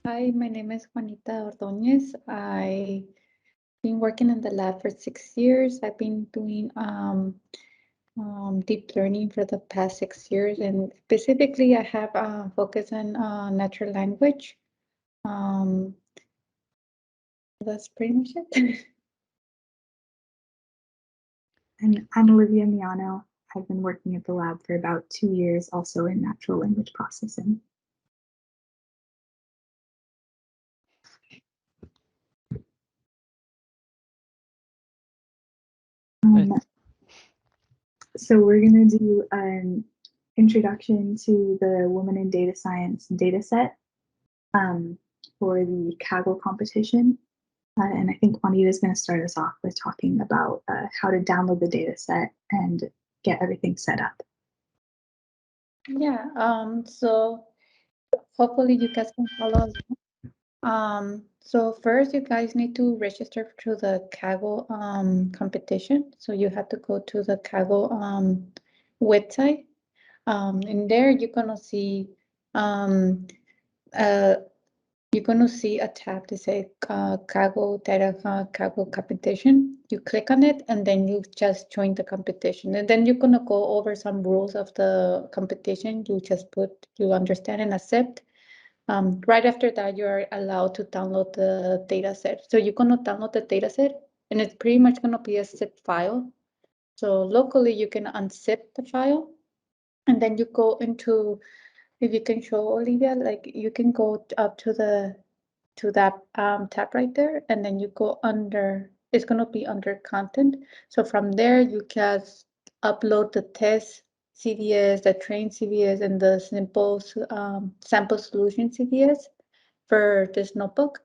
Hi, my name is Juanita Ordoñez. I've been working in the lab for 6 years. I've been doing deep learning for the past 6 years, and specifically, I have focus on natural language. Um, that's pretty much it. And I'm Olivia Miano. I've been working at the lab for about 2 years, also in natural language processing. So we're going to do an introduction to the Women in Data Science dataset for the Kaggle competition. And I think Juanita is going to start us off with talking about how to download the dataset and get everything set up. Yeah, so hopefully you guys can follow us. So first you guys need to register to the Kaggle competition. So you have to go to the Kaggle website. In there you're gonna see uh, you're gonna see a tab that says Kaggle Datathon Kaggle competition. You click on it and then you just join the competition. And then you're gonna go over some rules of the competition. You understand and accept. Right after that, you are allowed to download the data set. So you're gonna download the data set and it's pretty much gonna be a zip file. So locally you can unzip the file and then you go into, if you can show Olivia, like you can go up to that tab right there, and then you go under. It's gonna be under content. So from there, you can upload the test CVS, the train CVS, and the sample solution CVS for this notebook.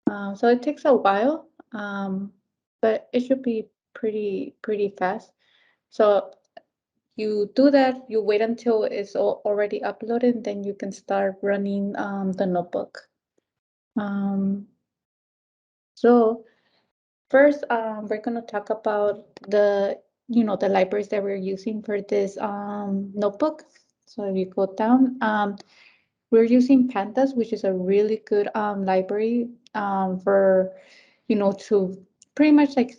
So it takes a while, but it should be pretty fast. So you do that, you wait until it's already uploaded, then you can start running the notebook. So first, we're going to talk about the libraries that we're using for this notebook. So if you go down, we're using Pandas, which is a really good library for, to pretty much like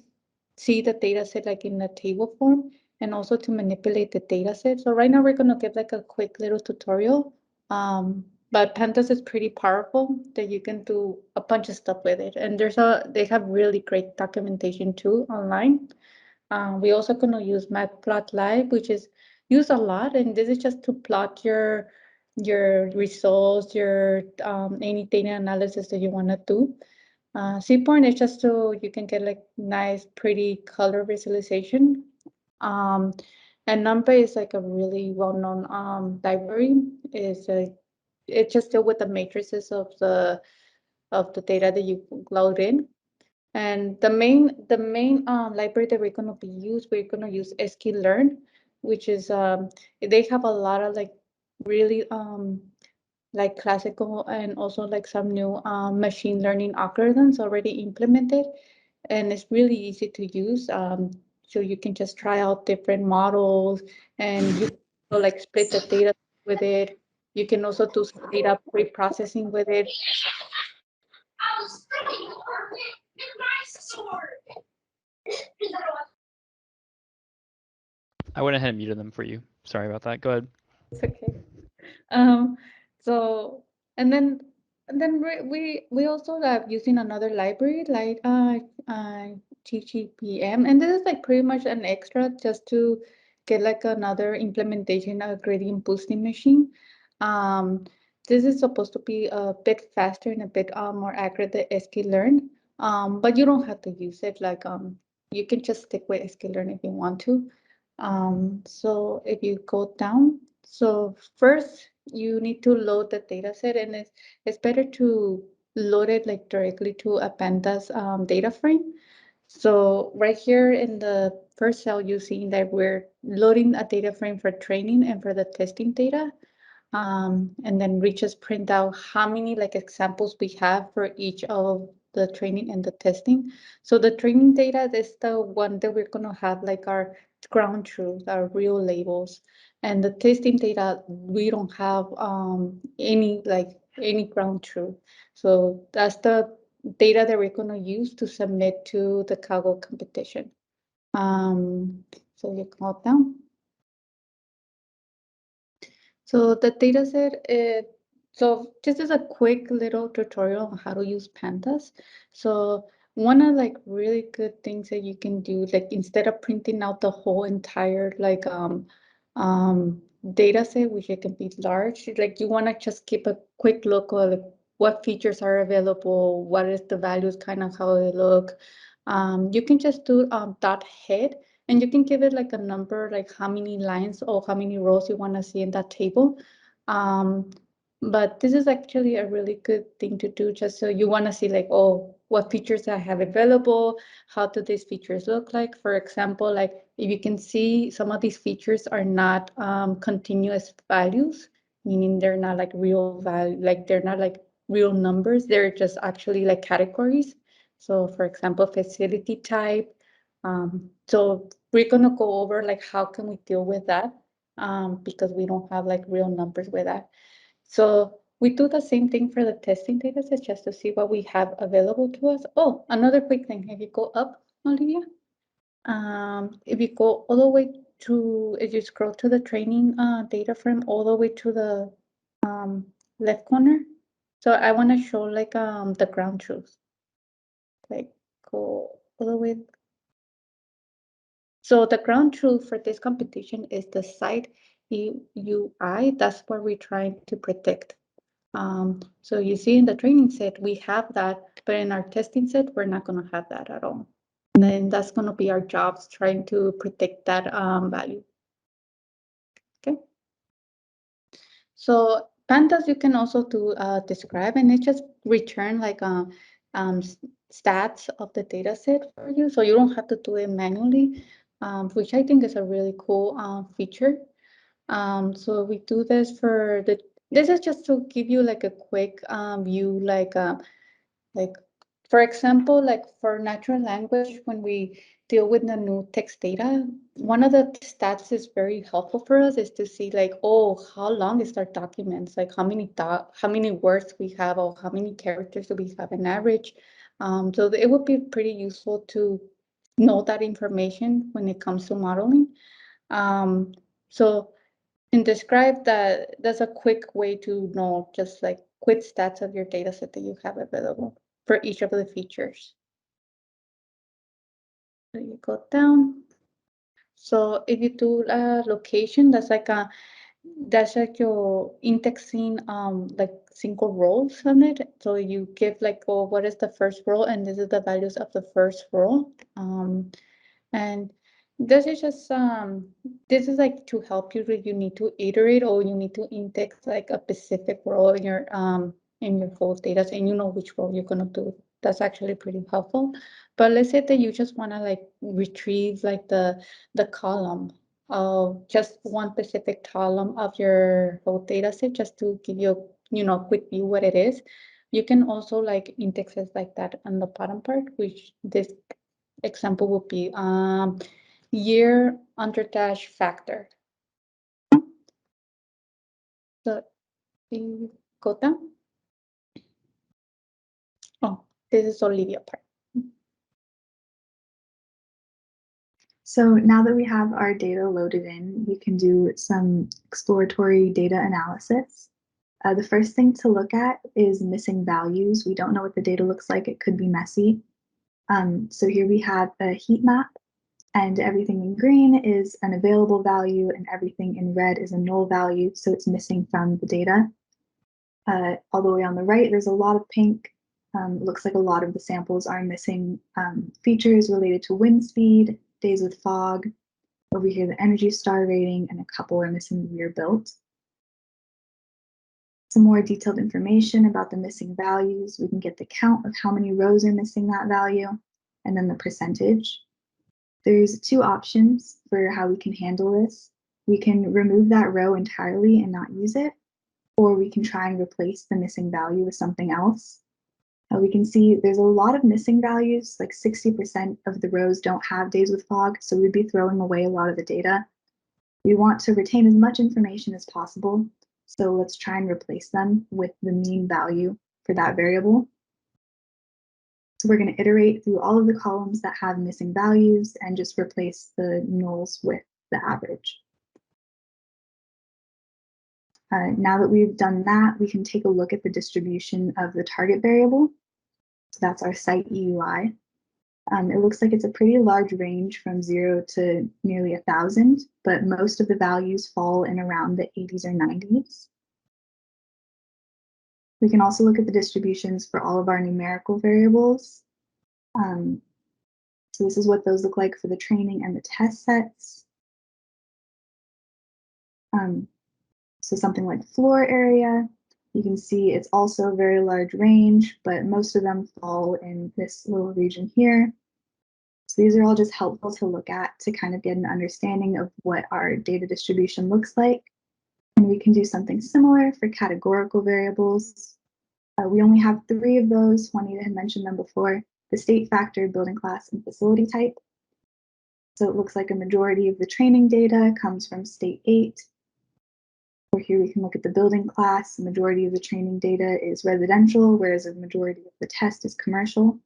see the data set like in a table form and also to manipulate the data set. So right now we're going to give like a quick little tutorial. But Pandas is pretty powerful that you can do a bunch of stuff with it. And they have really great documentation too online. We also going to use Matplotlib, which is used a lot. And this is just to plot your results, your any data analysis that you want to do. Seaborn is just so you can get like nice, pretty color visualization. Um, and NumPy is like a really well-known library. It's just deal with the matrices of the data that you load in. And the main library that we're gonna use sklearn, which is they have a lot of like really like classical and also like some new machine learning algorithms already implemented, and it's really easy to use. So you can just try out different models, and you can like split the data with it. You can also do some data pre-processing with it. I went ahead and muted them for you. Sorry about that. Go ahead. It's okay. Um, so and then we also have using another library like TGPM, and this is like pretty much an extra just to get like another implementation of gradient boosting machine. Um, this is supposed to be a bit faster and a bit more accurate than sklearn. But you don't have to use it. Like you can just stick with sklearn if you want to. So if you go down, so first you need to load the data set, and it's better to load it like directly to a pandas data frame. So right here in the first cell, you see that we're loading a data frame for training and for the testing data. And then we just print out how many like examples we have for each of the training and the testing. So the training data is the one that we're going to have like our ground truth, our real labels. And the testing data, we don't have any like any ground truth. So that's the data that we're going to use to submit to the Kaggle competition. So you go down. So the data set, so this is a quick little tutorial on how to use pandas. So one of like really good things that you can do, like instead of printing out the whole entire like data set, which it can be large, like you want to just keep a quick look at like what features are available, what is the values, kind of how they look. You can just do dot head. And you can give it like a number, like how many lines or how many rows you want to see in that table. But this is actually a really good thing to do just so you want to see like, oh, what features I have available, how do these features look like? For example, like if you can see some of these features are not continuous values, meaning they're not like real value, like they're not like real numbers, they're just actually like categories. So for example, facility type. So we're gonna go over like how can we deal with that because we don't have like real numbers with that. So we do the same thing for the testing data sets just to see what we have available to us. Oh, another quick thing. If you go up, Olivia, if you go all the way to, if you scroll to the training data frame all the way to the left corner. So I want to show like the ground truth. Like go all the way. So the ground truth for this competition is the site UI. That's what we're trying to predict. So you see in the training set, we have that, but in our testing set, we're not going to have that at all. And then that's going to be our jobs trying to predict that value. Okay. So pandas, you can also do describe, and it just return like stats of the data set for you. So you don't have to do it manually, which I think is a really cool feature. So we do this for this is just to give you like a quick view, like for example, like for natural language, when we deal with the new text data, one of the stats is very helpful for us is to see like, oh, how long is our documents? Like how many words we have or how many characters do we have in average? So it would be pretty useful to know that information when it comes to modeling. So in describe that, that's a quick way to know just like quick stats of your data set that you have available for each of the features. So you go down. So if you do a location, that's like your indexing like single rows on it. So you give like, oh, what is the first row, and this is the values of the first row. And this is just this is like to help you if you need to iterate or you need to index like a specific row in your whole data set and you know which row you're gonna do. That's actually pretty helpful. But let's say that you just want to like retrieve like the column of just one specific column of your whole data set just to give you a quick view what it is. You can also like indexes like that on the bottom part, which this example would be year under dash factor. So you go down. Oh, this is Olivia part. So now that we have our data loaded in, we can do some exploratory data analysis. The first thing to look at is missing values. We don't know what the data looks like. It could be messy. So here we have a heat map, and everything in green is an available value, and everything in red is a null value, so it's missing from the data. All the way on the right, there's a lot of pink. It looks like a lot of the samples are missing features related to wind speed, days with fog. Over here, the Energy Star rating, and a couple are missing the year built. Some more detailed information about the missing values. We can get the count of how many rows are missing that value, and then the percentage. There's two options for how we can handle this. We can remove that row entirely and not use it, or we can try and replace the missing value with something else. We can see there's a lot of missing values, like 60% of the rows don't have days with fog, so we'd be throwing away a lot of the data. We want to retain as much information as possible, So let's try and replace them with the mean value for that variable. So we're going to iterate through all of the columns that have missing values and just replace the nulls with the average. Now that we've done that, we can take a look at the distribution of the target variable. So that's our site EUI. It looks like it's a pretty large range from 0 to nearly 1,000, but most of the values fall in around the 80s or 90s. We can also look at the distributions for all of our numerical variables. So this is what those look like for the training and the test sets. So something like floor area, you can see it's also a very large range, but most of them fall in this little region here. So these are all just helpful to look at to kind of get an understanding of what our data distribution looks like. And we can do something similar for categorical variables. We only have 3 of those. Juanita had mentioned them before: the state factor, building class, and facility type. So it looks like a majority of the training data comes from state 8. Or here we can look at the building class. The majority of the training data is residential, whereas a majority of the test is commercial.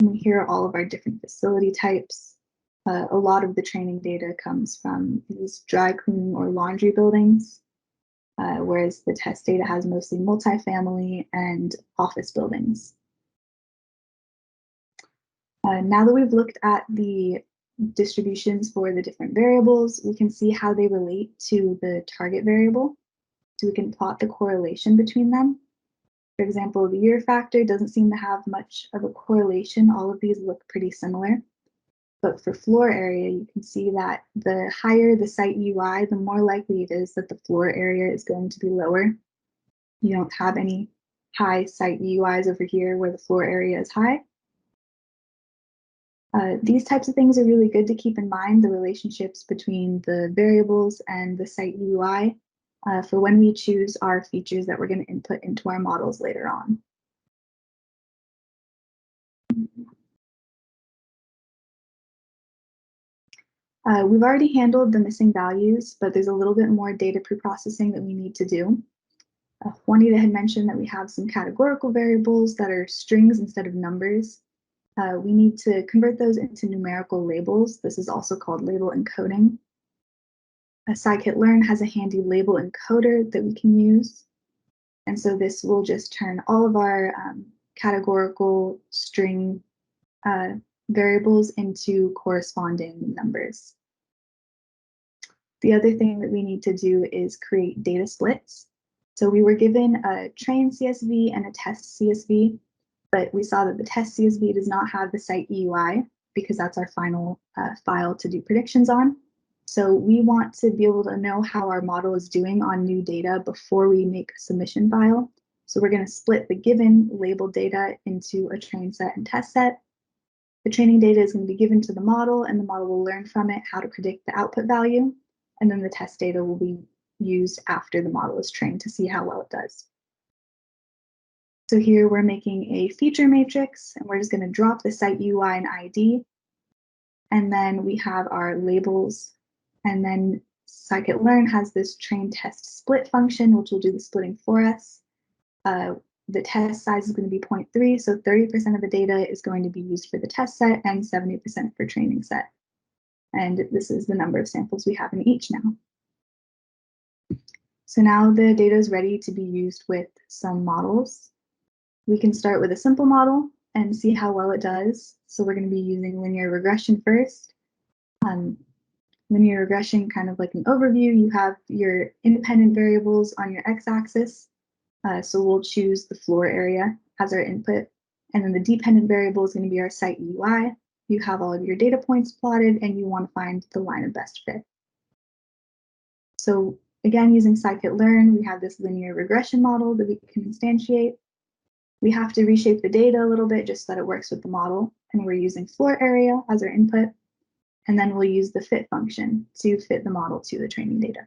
And here are all of our different facility types. A lot of the training data comes from these dry cleaning or laundry buildings, whereas the test data has mostly multifamily and office buildings. Now that we've looked at the distributions for the different variables, we can see how they relate to the target variable. So we can plot the correlation between them. For example, the year factor doesn't seem to have much of a correlation. All of these look pretty similar. But for floor area, you can see that the higher the site UI, the more likely it is that the floor area is going to be lower. You don't have any high site UIs over here where the floor area is high. These types of things are really good to keep in mind, the relationships between the variables and the site UI for when we choose our features that we're going to input into our models later on. We've already handled the missing values, but there's a little bit more data preprocessing that we need to do. Juanita had mentioned that we have some categorical variables that are strings instead of numbers. We need to convert those into numerical labels. This is also called label encoding. Scikit-learn has a handy label encoder that we can use. And so this will just turn all of our categorical string variables into corresponding numbers. The other thing that we need to do is create data splits. So we were given a train CSV and a test CSV, but we saw that the test CSV does not have the site EUI because that's our final file to do predictions on. So we want to be able to know how our model is doing on new data before we make a submission file. So we're going to split the given labeled data into a train set and test set. The training data is going to be given to the model, and the model will learn from it how to predict the output value. And then the test data will be used after the model is trained to see how well it does. So here we're making a feature matrix, and we're just going to drop the site UI and ID. And then we have our labels. And then scikit-learn has this train test split function, which will do the splitting for us. The test size is going to be 0.3, so 30% of the data is going to be used for the test set and 70% for training set. And this is the number of samples we have in each now. So now the data is ready to be used with some models. We can start with a simple model and see how well it does. So we're going to be using linear regression first. Linear regression, kind of like an overview, you have your independent variables on your x-axis. So we'll choose the floor area as our input. And then the dependent variable is going to be our site UI. You have all of your data points plotted, and you want to find the line of best fit. So again, using scikit-learn, we have this linear regression model that we can instantiate. We have to reshape the data a little bit just so that it works with the model. And we're using floor area as our input. And then we'll use the fit function to fit the model to the training data.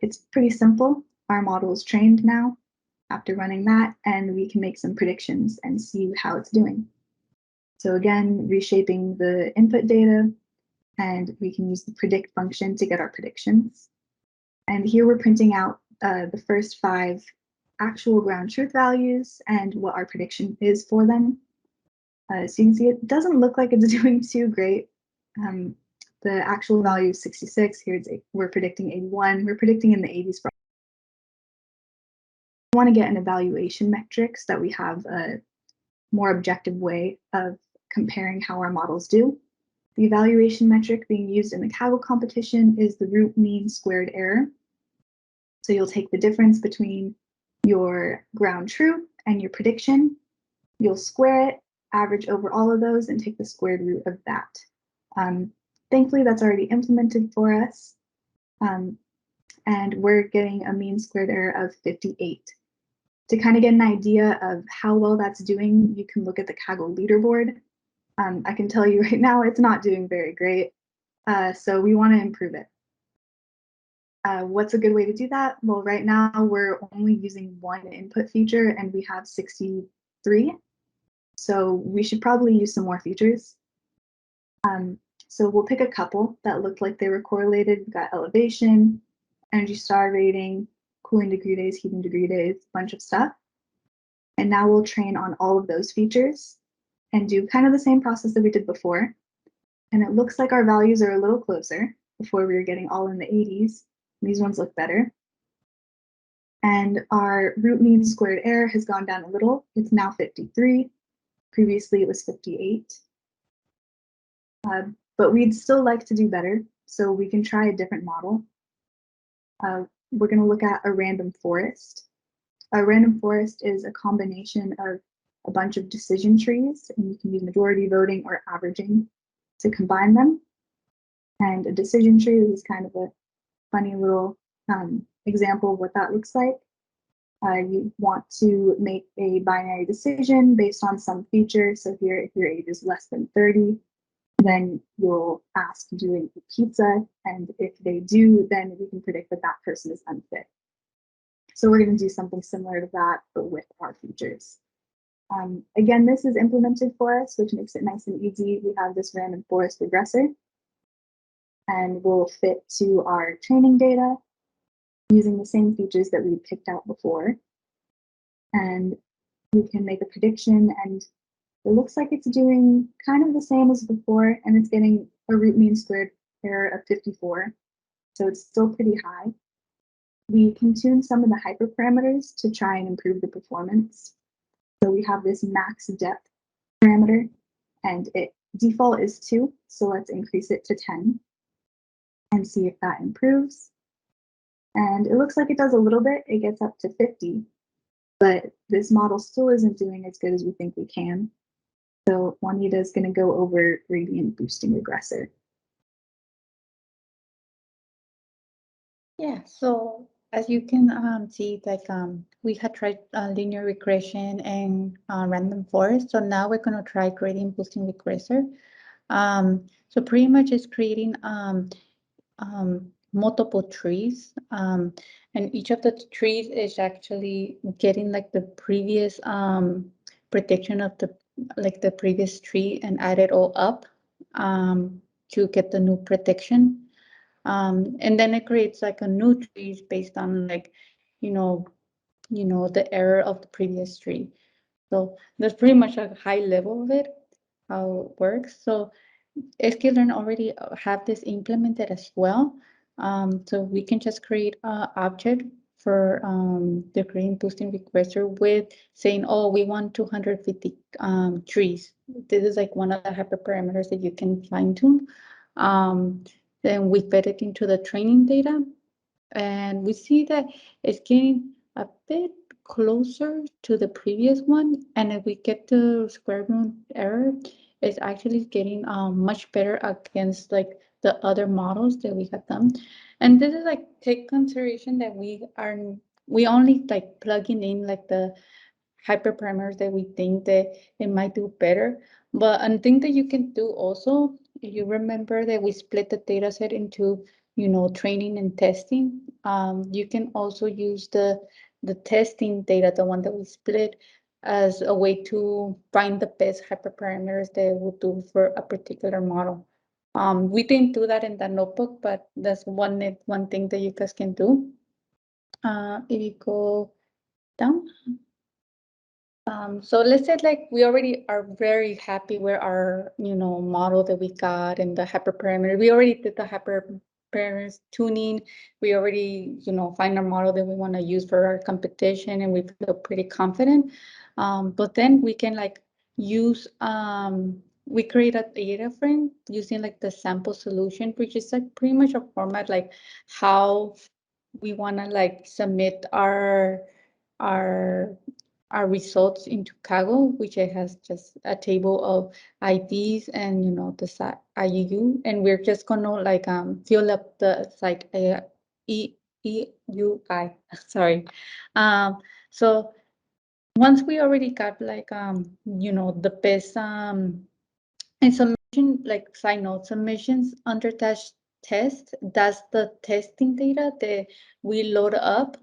It's pretty simple. Our model is trained now after running that, and we can make some predictions and see how it's doing. So again, reshaping the input data, and we can use the predict function to get our predictions. And here we're printing out the first 5 actual ground truth values and what our prediction is for them. So you can see it doesn't look like it's doing too great. The actual value is 66. Here we're predicting 81. We're predicting in the 80s. We want to get an evaluation metric so that we have a more objective way of comparing how our models do. The evaluation metric being used in the Kaggle competition is the root mean squared error. So you'll take the difference between your ground truth and your prediction. You'll square it, average over all of those, and take the squared root of that. Thankfully, that's already implemented for us. And we're getting a mean squared error of 58. To kind of get an idea of how well that's doing, you can look at the Kaggle leaderboard. I can tell you right now, it's not doing very great. So we want to improve it. What's a good way to do that? Well, right now we're only using one input feature and we have 63. So we should probably use some more features. So we'll pick a couple that looked like they were correlated. We've got elevation, energy star rating, cooling degree days, heating degree days, a bunch of stuff. And now we'll train on all of those features and do kind of the same process that we did before. And it looks like our values are a little closer. Before we were getting all in the 80s. These ones look better. And our root mean squared error has gone down a little. It's now 53. Previously, it was 58. But we'd still like to do better, so we can try a different model. We're going to look at a random forest. A random forest is a combination of a bunch of decision trees, and you can use majority voting or averaging to combine them. And a decision tree is kind of a funny little example of what that looks like. You want to make a binary decision based on some feature. So here, if your age is less than 30, then you'll ask, do they eat pizza? And if they do, then we can predict that that person is unfit. So we're going to do something similar to that, but with our features. Again, this is implemented for us, which makes it nice and easy. We have this random forest regressor, and we'll fit to our training data using the same features that we picked out before. And we can make a prediction, and it looks like it's doing kind of the same as before, and it's getting a root mean squared error of 54. So it's still pretty high. We can tune some of the hyperparameters to try and improve the performance. So we have this max depth parameter, and it default is 2, so let's increase it to 10 and see if that improves. And it looks like it does a little bit. It gets up to 50, but this model still isn't doing as good as we think we can. So Juanita is going to go over gradient boosting regressor. Yeah, so as you can see, like we had tried linear regression and random forest. So now we're going to try gradient boosting regressor. So pretty much it's creating multiple trees, and each of the trees is actually getting like the previous prediction of the previous tree and add it all up to get the new prediction. And then it creates like a new tree based on like, the error of the previous tree. So that's pretty much a high level of it, how it works. So sklearn already have this implemented as well. So we can just create an object for the gradient boosting regressor with saying, oh, we want 250 trees. This is like one of the hyperparameters that you can fine tune. Then we fed it into the training data, and we see that it's getting a bit closer to the previous one. And if we get the square root error, it's actually getting much better against like the other models that we have done. And this is like take consideration that we only like plugging in like the hyperparameters that we think that it might do better. But one thing that you can do also, you remember that we split the data set into, training and testing. You can also use the testing data, the one that we split, as a way to find the best hyperparameters that will do for a particular model. We didn't do that in the notebook, but that's one thing that you guys can do. If you go down. So let's say like we already are very happy with our, model that we got and the hyperparameter. We already did the hyperparameters tuning. We already, find our model that we want to use for our competition, and we feel pretty confident. But then we can like use, we create a data frame using like the sample solution, which is like pretty much a format like how we want to like submit our results into Kaggle, which it has just a table of IDs and the site IUU, and we're just gonna like fill up the site EUI. Sorry. So once we already got like the best and submission, like side note, submissions under test, that's the testing data that we load up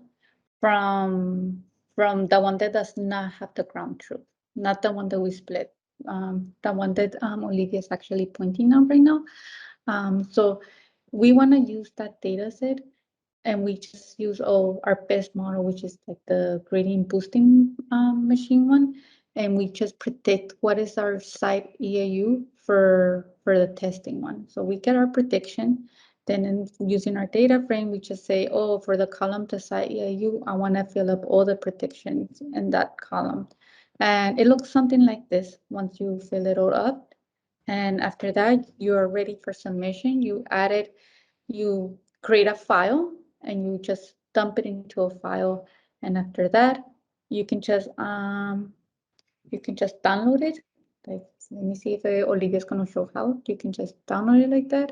from the one that does not have the ground truth, not the one that we split, the one that Olivia is actually pointing out right now. So we want to use that data set, and we just use our best model, which is like the gradient boosting machine one, and we just predict what is our site EAU for the testing one. So we get our prediction. Then using our data frame, we just say, for the column to site EAU, I want to fill up all the predictions in that column. And it looks something like this once you fill it all up. And after that, you are ready for submission. You add it, you create a file, and you just dump it into a file. And after that, you can just download it. Like, let me see if Olivia is going to show how. You can just download it like that.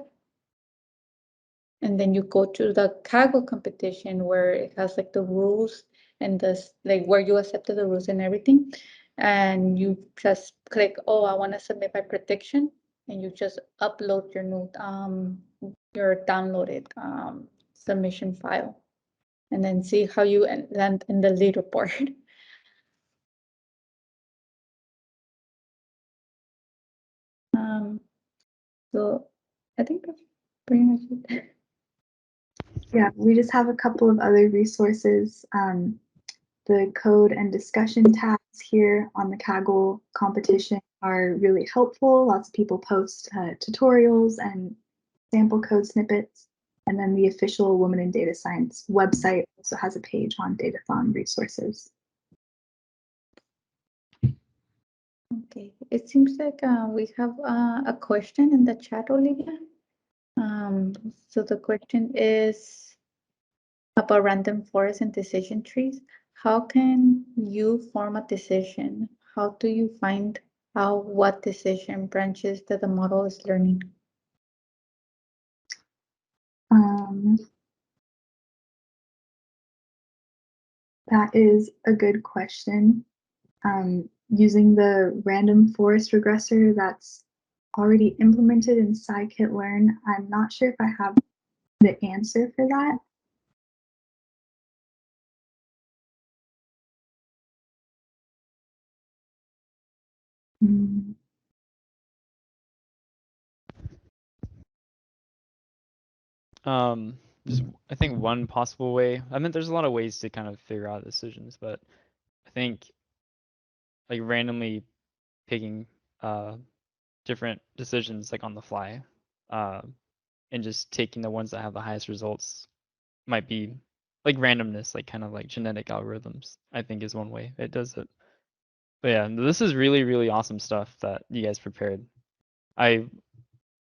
And then you go to the Kaggle competition where it has like the rules and this like where you accepted the rules and everything. And you just click, I want to submit my prediction, and you just upload your new your downloaded submission file, and then see how you land in the leaderboard. So I think that's pretty much it. Yeah, we just have a couple of other resources. The code and discussion tabs here on the Kaggle competition are really helpful. Lots of people post tutorials and sample code snippets. And then the official Women in Data Science website also has a page on Datathon resources. Okay, it seems like we have a question in the chat, Olivia. So the question is about random forests and decision trees. How can you form a decision? How do you find out what decision branches that the model is learning? That is a good question. Using the random forest regressor that's already implemented in scikit-learn, I'm not sure if I have the answer for that. Just, I think one possible way, I mean, there's a lot of ways to kind of figure out decisions, but I think like randomly picking different decisions like on the fly and just taking the ones that have the highest results might be like randomness, like kind of like genetic algorithms, I think is one way it does it. But yeah, this is really, really awesome stuff that you guys prepared. I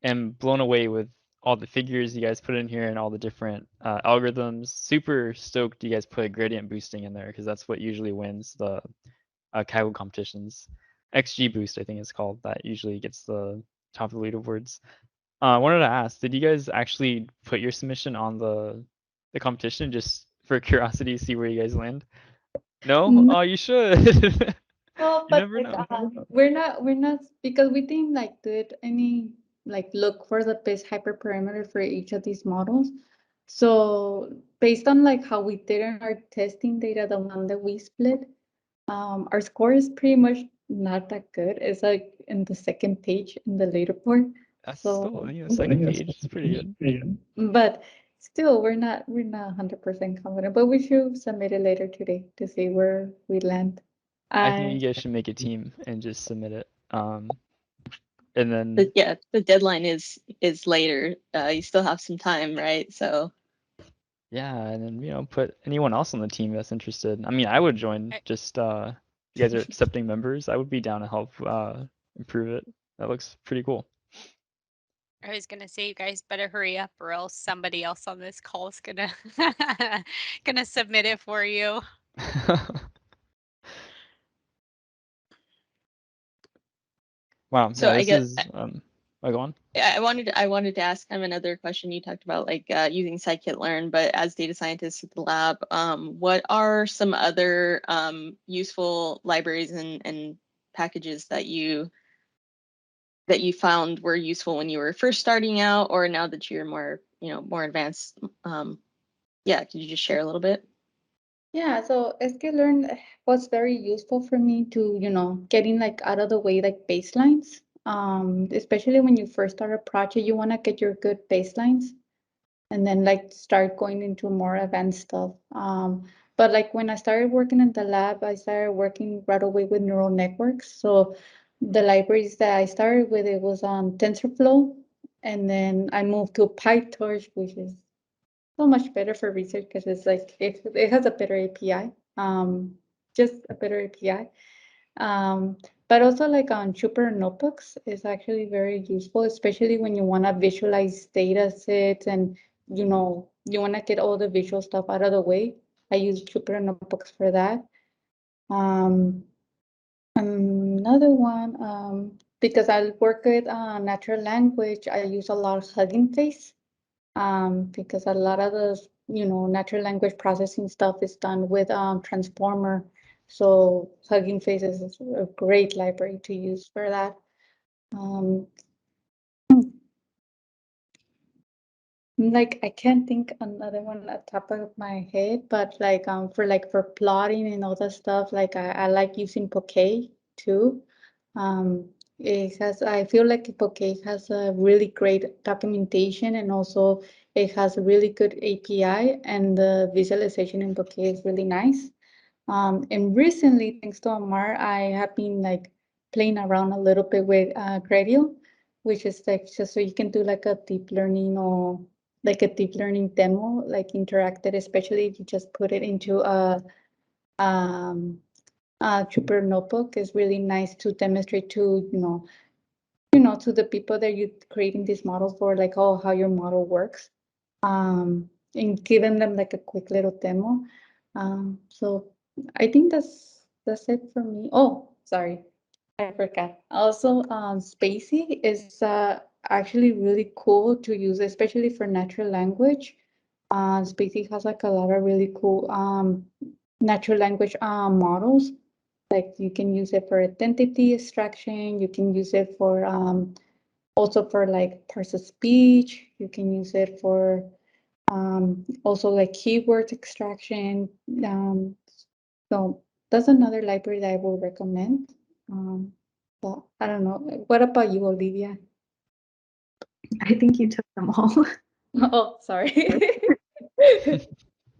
am blown away with all the figures you guys put in here and all the different algorithms. Super stoked you guys put gradient boosting in there because that's what usually wins the Kaggle competitions. XG boost, I think it's called, that usually gets the top of the leaderboards. I wanted to ask, did you guys actually put your submission on the competition just for curiosity, see where you guys land? No? No. Oh, you should. Well, You but never like, know. we're not because we didn't like did any like look for the best hyperparameter for each of these models. So based on like how we did in our testing data, the one that we split, our score is pretty much not that good. It's like in the second page in the leaderboard. That's So- still, second page is pretty good. But still, we're not 100% confident, but we should submit it later today to see where we land. I think you guys should make a team and just submit it. And then But yeah, the deadline is later. You still have some time, right? So yeah, and then put anyone else on the team that's interested. I mean, I would join. Just you guys are accepting members. I would be down to help improve it. That looks pretty cool. I was gonna say, you guys better hurry up, or else somebody else on this call is gonna gonna submit it for you. Wow. So Yeah, I this guess- is go on. I wanted to ask him another question. You talked about like using scikit-learn, but as data scientists at the lab, what are some other useful libraries and packages that you found were useful when you were first starting out, or now that you're more more advanced? Yeah, could you just share a little bit? Yeah, so sklearn was very useful for me to, getting like out of the way, like baselines. Especially when you first start a project, you want to get your good baselines and then like start going into more advanced stuff. But like when I started working in the lab, I started working right away with neural networks. So the libraries that I started with, it was on TensorFlow, and then I moved to PyTorch, which is so much better for research because it's like it has a better API, just a better API. But also like on Jupyter Notebooks is actually very useful, especially when you want to visualize data sets and you want to get all the visual stuff out of the way. I use Jupyter Notebooks for that. Another one, because I work with natural language, I use a lot of Hugging Face. Because a lot of the natural language processing stuff is done with Transformer. So Hugging Face is a great library to use for that. Like I can't think another one at the top of my head, but like for plotting and all that stuff, like I like using Bokeh too. I feel like Bokeh has a really great documentation, and also it has a really good API, and the visualization in Bokeh is really nice. And recently, thanks to Amar, I have been like playing around a little bit with Gradle, which is like just so you can do like a deep learning or like a deep learning demo, like interactive, especially if you just put it into a Jupyter Notebook. Is really nice to demonstrate to to the people that you're creating this model for, like how your model works, and giving them like a quick little demo. So I think that's it for me. Oh, sorry, I forgot. Also, Spacey is actually really cool to use, especially for natural language. Spacey has like a lot of really cool natural language models. Like you can use it for identity extraction. You can use it for also for like parse of speech. You can use it for also like keyword extraction. So that's another library that I will recommend. But I don't know. What about you, Olivia? I think you took them all. Oh, sorry.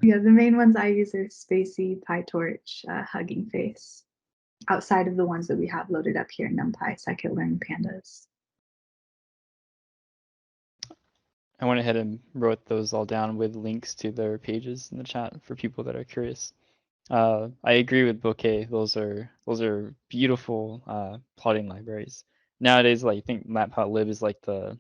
Yeah, the main ones I use are Spacey, PyTorch, Hugging Face, outside of the ones that we have loaded up here, NumPy, scikit-learn, Pandas. I went ahead and wrote those all down with links to their pages in the chat for people that are curious. I agree with Bokeh. Those are beautiful plotting libraries. Nowadays, like I think Matplotlib is like the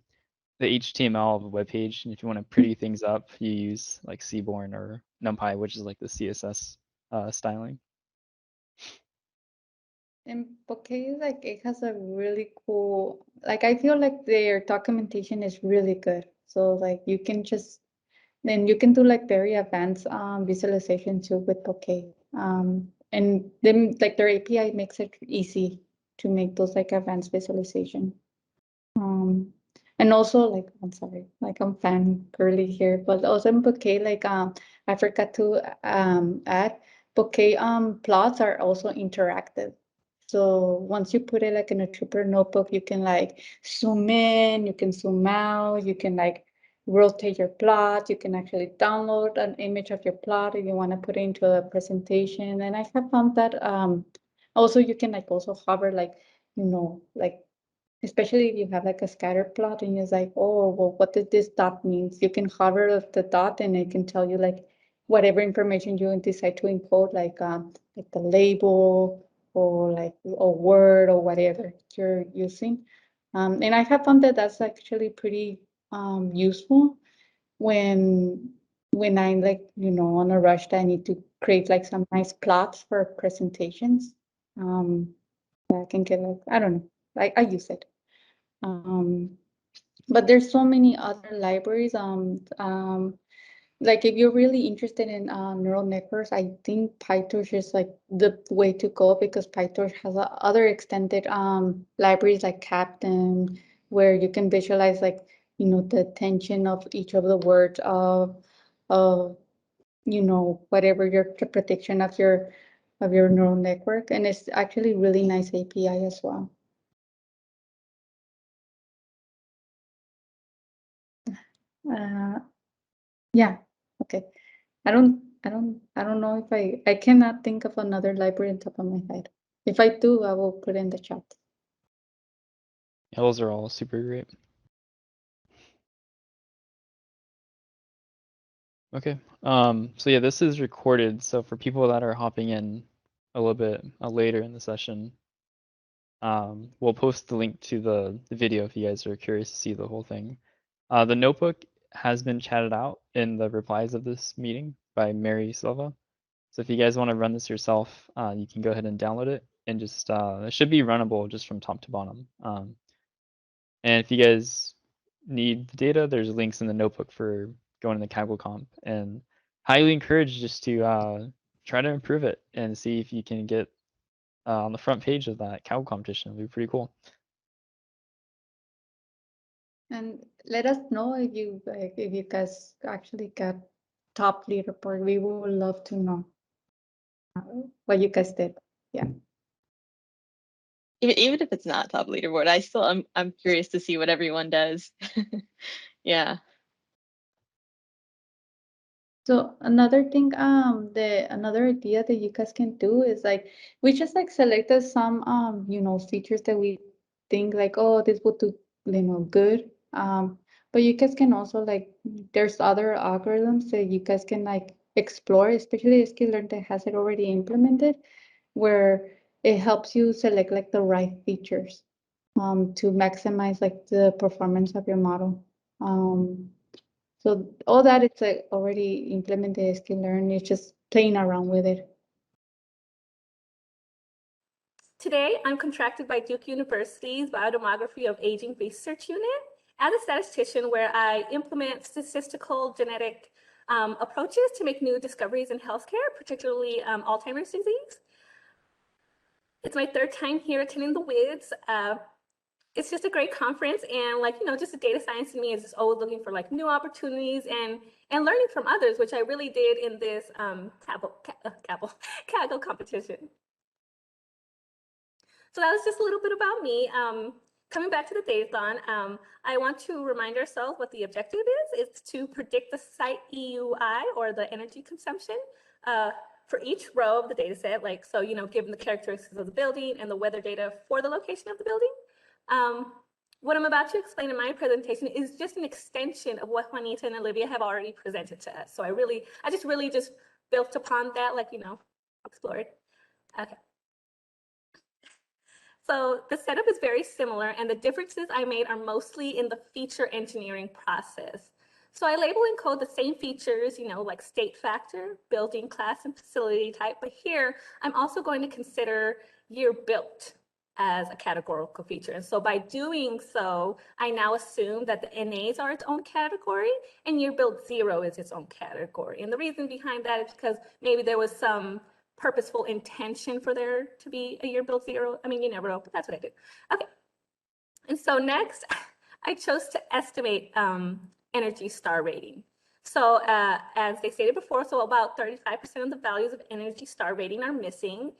HTML of a web page, and if you want to pretty things up, you use like Seaborn or NumPy, which is like the CSS styling. And Bokeh, like it has a really cool, like I feel like their documentation is really good. So like you can do like very advanced visualization too with Bokeh. And then like their API makes it easy to make those like advanced visualization. And also like I'm sorry, like I'm fan girly here, but also in Bokeh, like I forgot to add Bokeh plots are also interactive. So once you put it like in a Jupyter notebook, you can like zoom in, you can zoom out, you can like rotate your plot, you can actually download an image of your plot if you want to put it into a presentation. And I have found that also you can like also hover like, you know, like especially if you have like a scatter plot and you're like, oh, well, what does this dot means? You can hover the dot and it can tell you like whatever information you decide to encode, like the label or like a word or whatever you're using. And I have found that that's actually pretty useful when I'm like, you know, on a rush that I need to create like some nice plots for presentations. I can get like, I don't know, like I use it. But there's so many other libraries. Like if you're really interested in neural networks, I think PyTorch is like the way to go because PyTorch has other extended libraries like Captain, where you can visualize like, you know, the tension of each of the words of you know, whatever your prediction of your neural network. And it's actually really nice API as well. Yeah, okay. I don't know if I cannot think of another library on top of my head. If I do, I will put in the chat. Yeah, those are all super great. Okay. So yeah, this is recorded. So for people that are hopping in a little bit later in the session, we'll post the link to the video if you guys are curious to see the whole thing. The notebook has been chatted out in the replies of this meeting by Mary Silva. So if you guys want to run this yourself, you can go ahead and download it and just, it should be runnable just from top to bottom. And if you guys need the data, there's links in the notebook for going in the Kaggle comp, and highly encourage just to try to improve it and see if you can get on the front page of that Kaggle competition. It'd be pretty cool. And let us know if you guys actually got top leaderboard. We would love to know what you guys did. Yeah. Even if it's not top leaderboard, I'm curious to see what everyone does. Yeah. So another thing, another idea that you guys can do is like, we just like selected some, you know, features that we think like, oh, this would do, you know, good. But you guys can also like, there's other algorithms that you guys can like explore, especially Skilllearn that has it already implemented, where it helps you select like the right features, to maximize like the performance of your model. So all that it's like already implemented Skilllearn. It's just playing around with it. Today, I'm contracted by Duke University's Biodemography of Aging Research Unit as a statistician, where I implement statistical genetic approaches to make new discoveries in healthcare, particularly Alzheimer's disease. It's my third time here attending the WiDS. It's just a great conference, and like, you know, just the data science in me is just always looking for like new opportunities and learning from others, which I really did in this Kaggle competition. So that was just a little bit about me. Coming back to the Datathon, I want to remind ourselves what the objective is. It's to predict the site EUI, or the energy consumption, for each row of the data set. Like, so, you know, given the characteristics of the building and the weather data for the location of the building. What I'm about to explain in my presentation is just an extension of what Juanita and Olivia have already presented to us. So I just really built upon that, like, you know, explored. Okay. So the setup is very similar, and the differences I made are mostly in the feature engineering process. So I label and code the same features, you know, like state factor, building class, and facility type. But here, I'm also going to consider year built as a categorical feature. And so by doing so, I now assume that the NAs are its own category and year built 0 is its own category. And the reason behind that is because maybe there was some purposeful intention for there to be a year built 0. I mean, you never know, but that's what I did. Okay. And so next, I chose to estimate energy star rating. So as they stated before, so about 35% of the values of energy star rating are missing.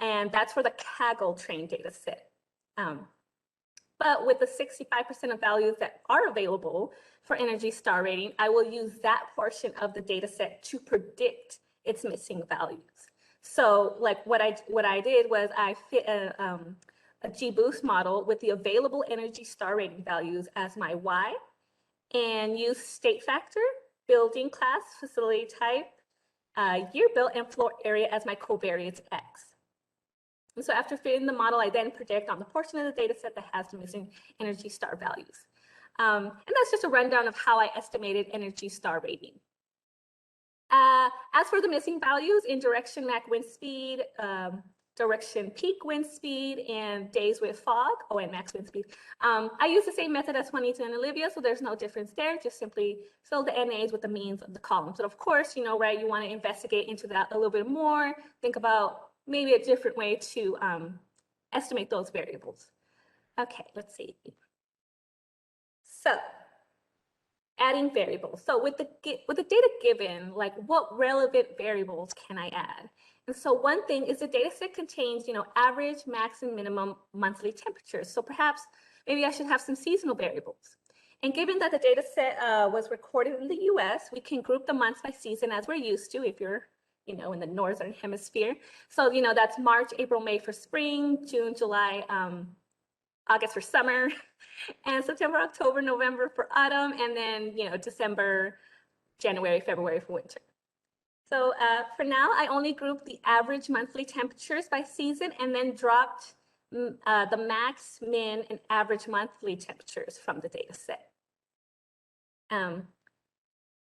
And that's for the Kaggle trained data set. But with the 65% of values that are available for energy star rating, I will use that portion of the data set to predict its missing values. So like what I did was I fit a GBoost model with the available energy star rating values as my Y, and use state factor, building class, facility type, year built, and floor area as my covariates X. And so after fitting the model, I then predict on the portion of the data set that has the missing energy star values. And that's just a rundown of how I estimated energy star rating. As for the missing values in direction max wind speed, direction peak wind speed, and days with fog, and max wind speed, I use the same method as Juanita and Olivia, so there's no difference there. Just simply fill the NAs with the means of the columns. But of course, you know, right, you want to investigate into that a little bit more, think about maybe a different way to estimate those variables. Okay, let's see. So adding variables. So with the data given, like what relevant variables can I add? And so one thing is the data set contains, you know, average, max, and minimum monthly temperatures. So perhaps maybe I should have some seasonal variables. And given that the data set was recorded in the US, we can group the months by season as we're used to if you're, you know, in the Northern Hemisphere. So, you know, that's March, April, May for spring, June, July, August for summer, and September, October, November for autumn, and then, you know, December, January, February for winter. So for now, I only grouped the average monthly temperatures by season and then dropped the max, min, and average monthly temperatures from the data set.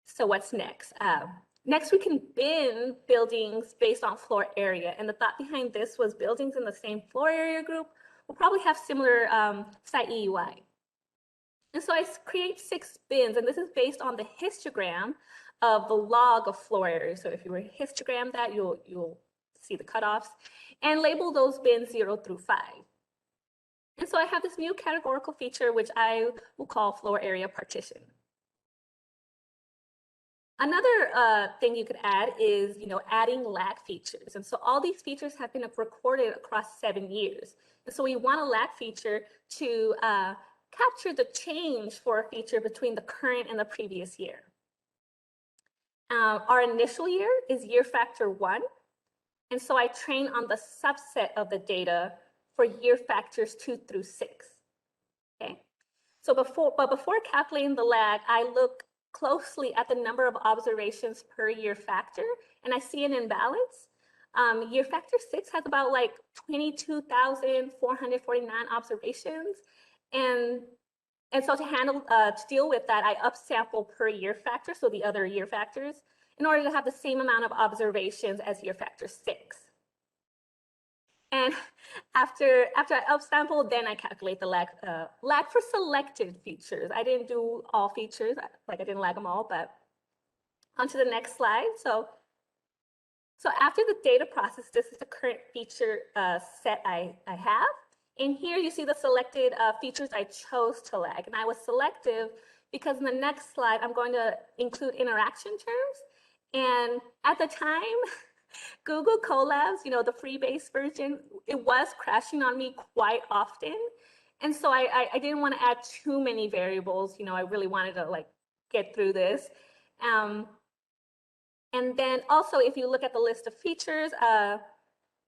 So what's next? Next, we can bin buildings based on floor area. And the thought behind this was buildings in the same floor area group will probably have similar site EUI. And so I create 6 bins, and this is based on the histogram of the log of floor area. So if you were to histogram that, you'll see the cutoffs, and label those bins 0 through 5. And so I have this new categorical feature, which I will call floor area partition. Another thing you could add is, you know, adding lag features. And so all these features have been recorded across 7 years. And so we want a lag feature to capture the change for a feature between the current and the previous year. Our initial year is year factor 1. And so I train on the subset of the data for year factors 2 through 6. Okay. So before calculating the lag, I look closely at the number of observations per year factor, and I see an imbalance. Year factor 6 has about like 22,449 observations, and so to deal with that, I upsample per year factor, so the other year factors, in order to have the same amount of observations as year factor 6. And after I upsample, then I calculate the lag for selected features. I didn't do all features, like I didn't lag them all, but on to the next slide. So after the data process, this is the current feature set I have. And here you see the selected features I chose to lag. And I was selective because in the next slide, I'm going to include interaction terms. And at the time, Google Colabs, you know, the free-based version, it was crashing on me quite often. And so I didn't want to add too many variables. You know, I really wanted to like get through this. And then also, if you look at the list of features,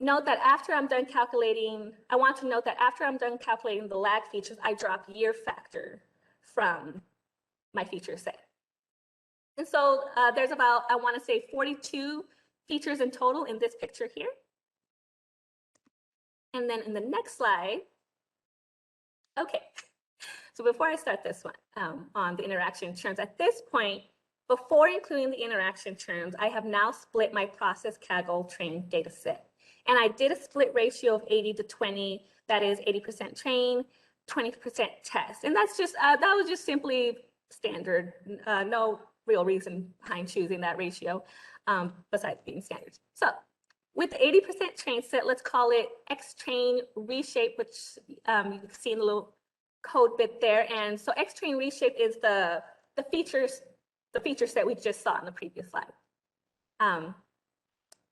note that after I'm done calculating, I want to note that after I'm done calculating the lag features, I drop year factor from my feature set. And so there's about, I want to say 42 features in total in this picture here. And then in the next slide, okay. So before I start this one on the interaction terms, at this point, before including the interaction terms, I have now split my process Kaggle trained data set. And I did a split ratio of 80 to 20, that is 80% train, 20% test. And that's just, that was just simply standard, no real reason behind choosing that ratio besides being standard. So with the 80% train set, let's call it X train reshape, which you can see in the little code bit there. And so X train reshape is the feature set we just saw in the previous slide.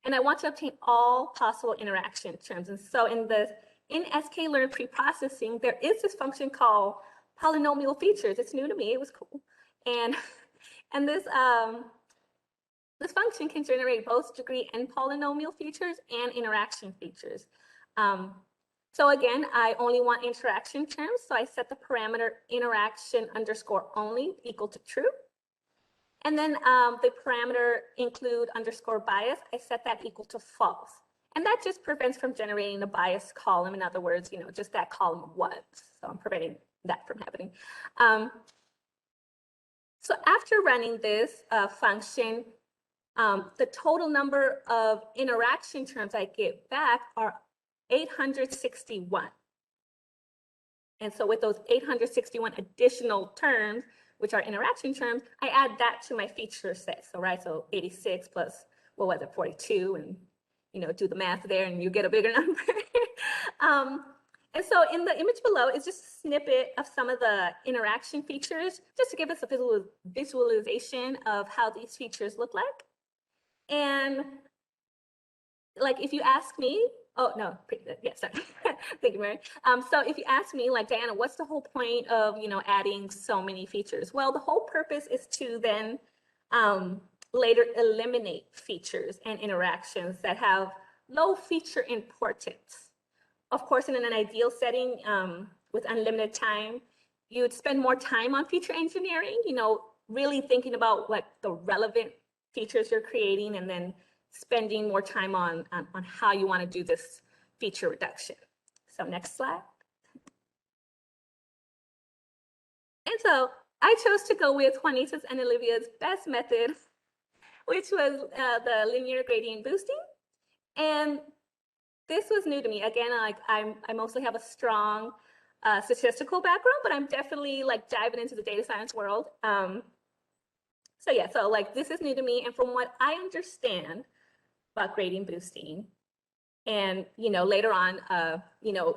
and I want to obtain all possible interaction terms. And so in sklearn preprocessing, there is this function called polynomial features. It's new to me. It was cool. And this function can generate both degree and polynomial features and interaction features. So again, I only want interaction terms. So I set the parameter interaction underscore only equal to true. And then the parameter include underscore bias, I set that equal to false. And that just prevents from generating a bias column. In other words, just that column of ones. So I'm preventing that from happening. So after running this function, the total number of interaction terms I get back are 861. And so with those 861 additional terms, which are interaction terms, I add that to my feature set. So, right, so 86 plus, what was it, 42, and, do the math there and you get a bigger number. And so in the image below is just a snippet of some of the interaction features, just to give us a visualization of how these features look like. And like, if you ask me, oh, no, yeah, sorry. Thank you, Mary. So if you ask me, like, Diana, what's the whole point of, adding so many features? Well, the whole purpose is to then later eliminate features and interactions that have low feature importance. Of course, in an ideal setting with unlimited time, you'd spend more time on feature engineering, really thinking about like the relevant features you're creating, and then spending more time on how you want to do this feature reduction. So next slide. And so I chose to go with Juanita's and Olivia's best method, which was the linear gradient boosting. And this was new to me. Again, like I mostly have a strong statistical background, but I'm definitely like diving into the data science world. So yeah, so like this is new to me. And from what I understand about gradient boosting, and later on,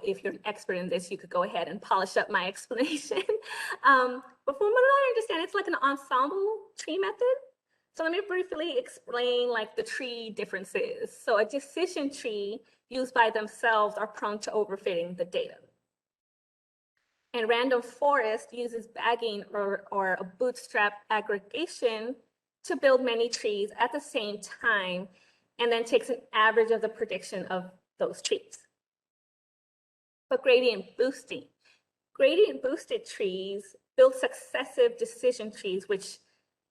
if you're an expert in this, you could go ahead and polish up my explanation. But from what I understand, it's like an ensemble tree method. So let me briefly explain like the tree differences. So a decision tree used by themselves are prone to overfitting the data. And random forest uses bagging or a bootstrap aggregation to build many trees at the same time, and then takes an average of the prediction of those trees. But gradient boosted trees build successive decision trees, which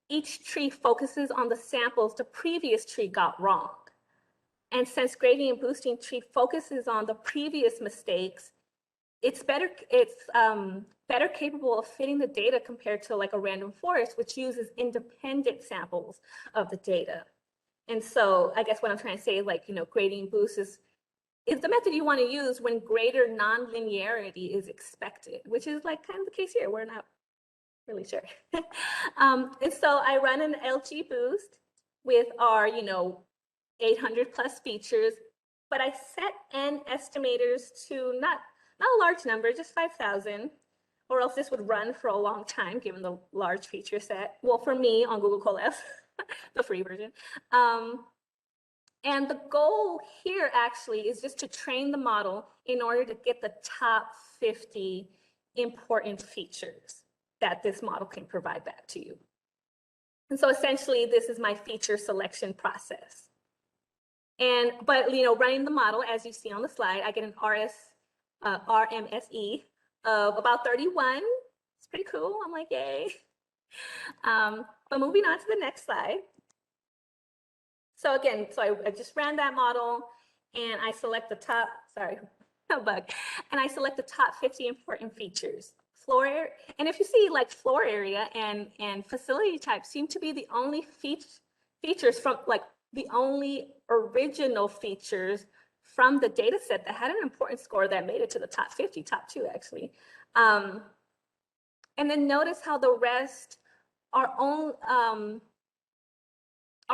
each tree focuses on the samples the previous tree got wrong. And since gradient boosting tree focuses on the previous mistakes, it's better capable of fitting the data compared to like a random forest, which uses independent samples of the data. And so I guess what I'm trying to say is like, gradient boost is the method you want to use when greater non-linearity is expected, which is like kind of the case here. We're not really sure. And so I run an LG boost with our, 800 plus features, but I set n estimators to not a large number, just 5,000, or else this would run for a long time given the large feature set. Well, for me on Google Colab, the free version. And the goal here actually is just to train the model in order to get the top 50 important features that this model can provide back to you. And so essentially, this is my feature selection process. But running the model, as you see on the slide, I get an RMSE of about 31. It's pretty cool. I'm like, yay. But moving on to the next slide. So again, I just ran that model, and I select the top, sorry, no bug, and I select the top 50 important features. Floor area, and if you see like floor area and facility type seem to be the only features from like the only original features from the data set that had an important score that made it to the top 50, top 2 actually. And then notice how the rest are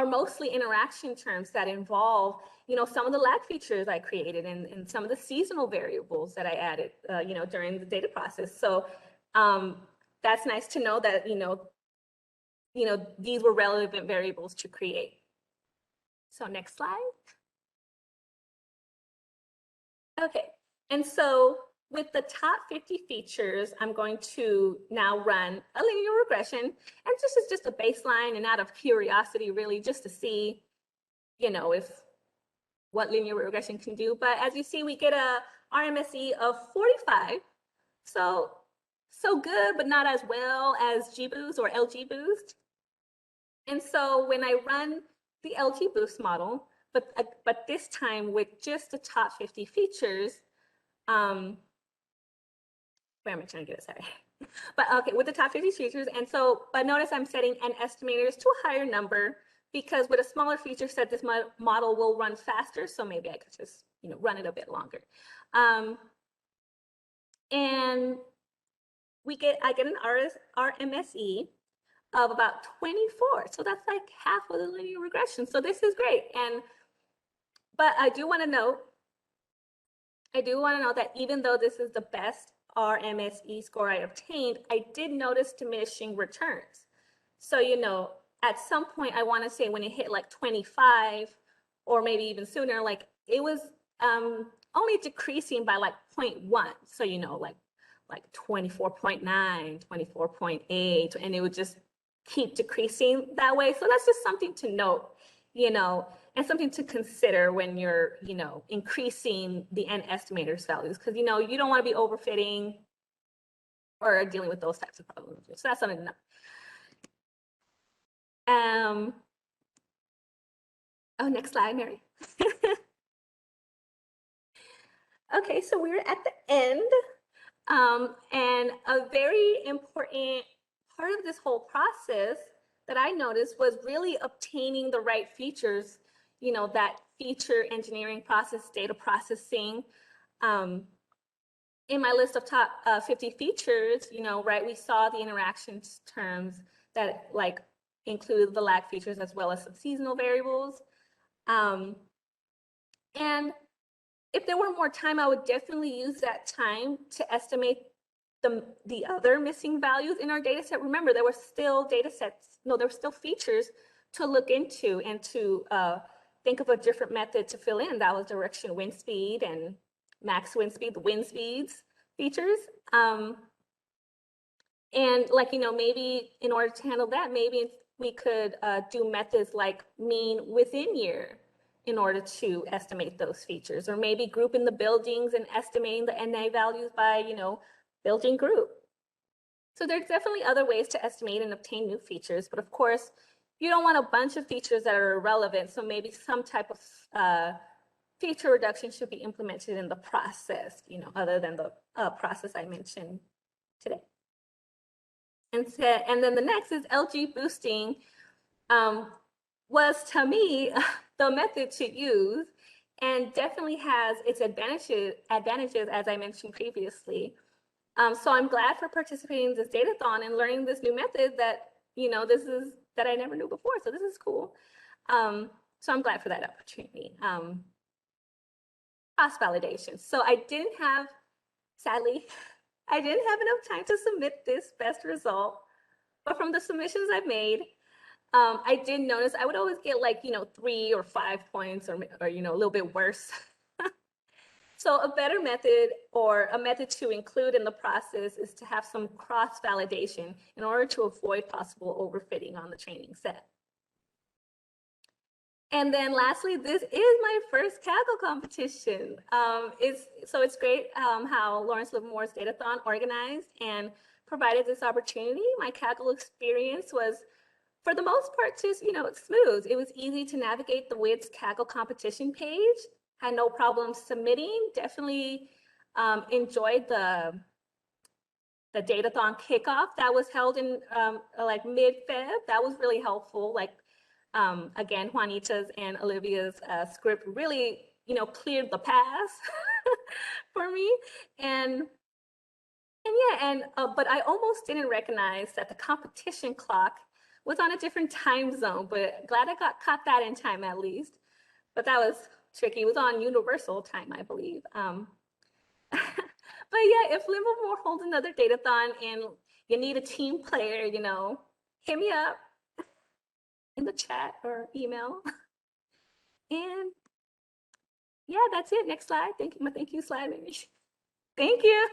mostly interaction terms that involve, some of the lag features I created and some of the seasonal variables that I added, during the data process. So that's nice to know that, these were relevant variables to create. So next slide. Okay, and so with the top 50 features, I'm going to now run a linear regression, and this is just a baseline and out of curiosity, really, just to see, you know, if what linear regression can do. But as you see, we get a RMSE of 45, so good, but not as well as GBoost or LGBoost. And so when I run the LGBoost model, but this time with just the top 50 features, where am I trying to get it? Sorry. But okay, with the top 50 features. And so, but notice I'm setting n estimators to a higher number because with a smaller feature set, this model will run faster. So maybe I could just, you know, run it a bit longer. And I get an RMSE of about 24. So that's like half of the linear regression. So this is great. But I do want to note that even though this is the best RMSE score I obtained, I did notice diminishing returns. So, you know, at some point, I want to say when it hit like 25 or maybe even sooner, like it was only decreasing by like 0.1. So, you know, like 24.9, 24.8, and it would just keep decreasing that way. So that's just something to note, you know, and something to consider when you're, you know, increasing the n estimators values, because, you know, you don't want to be overfitting or dealing with those types of problems. So that's something to know. Oh, next slide, Mary. Okay, so we're at the end. And a very important part of this whole process that I noticed was really obtaining the right features, you know, that feature engineering process, data processing. In my list of top 50 features, you know, right, we saw the interactions terms that like include the lag features as well as some seasonal variables. And if there were more time, I would definitely use that time to estimate the other missing values in our data set. Remember, there were still there were still features to look into and to think of a different method to fill in. That was direction wind speed and max wind speed, the wind speeds features. And like, you know, maybe in order to handle that, maybe we could do methods like mean within year in order to estimate those features, or maybe group in the buildings and estimating the NA values by, you know, building group. So there's definitely other ways to estimate and obtain new features, but of course, you don't want a bunch of features that are irrelevant. So maybe some type of feature reduction should be implemented in the process, you know, other than the process I mentioned today. And then the next is LG boosting. Was to me the method to use, and definitely has its advantages as I mentioned previously. So I'm glad for participating in this datathon and learning this new method that, you know, that I never knew before. So this is cool. So I'm glad for that opportunity. Cross validation. So sadly, I didn't have enough time to submit this best result, but from the submissions I've made, I did notice I would always get like, you know, 3 or 5 points or you know, a little bit worse. So a better method, or a method to include in the process, is to have some cross validation in order to avoid possible overfitting on the training set. And then lastly, this is my first Kaggle competition. It's great how Lawrence Livermore's Datathon organized and provided this opportunity. My Kaggle experience was, for the most part, just, you know, smooth. It was easy to navigate the WiDS Kaggle competition page. Had no problem submitting. Definitely enjoyed the Datathon kickoff that was held in like mid-Feb. That was really helpful. Like, again, Juanita's and Olivia's script really, you know, cleared the path for me. But I almost didn't recognize that the competition clock was on a different time zone, but glad I caught that in time at least. But that was tricky. It was on universal time, I believe. But yeah, if Livermore holds another datathon and you need a team player, you know, hit me up in the chat or email. And yeah, that's it. Next slide. Thank you. My thank you slide, maybe. Thank you.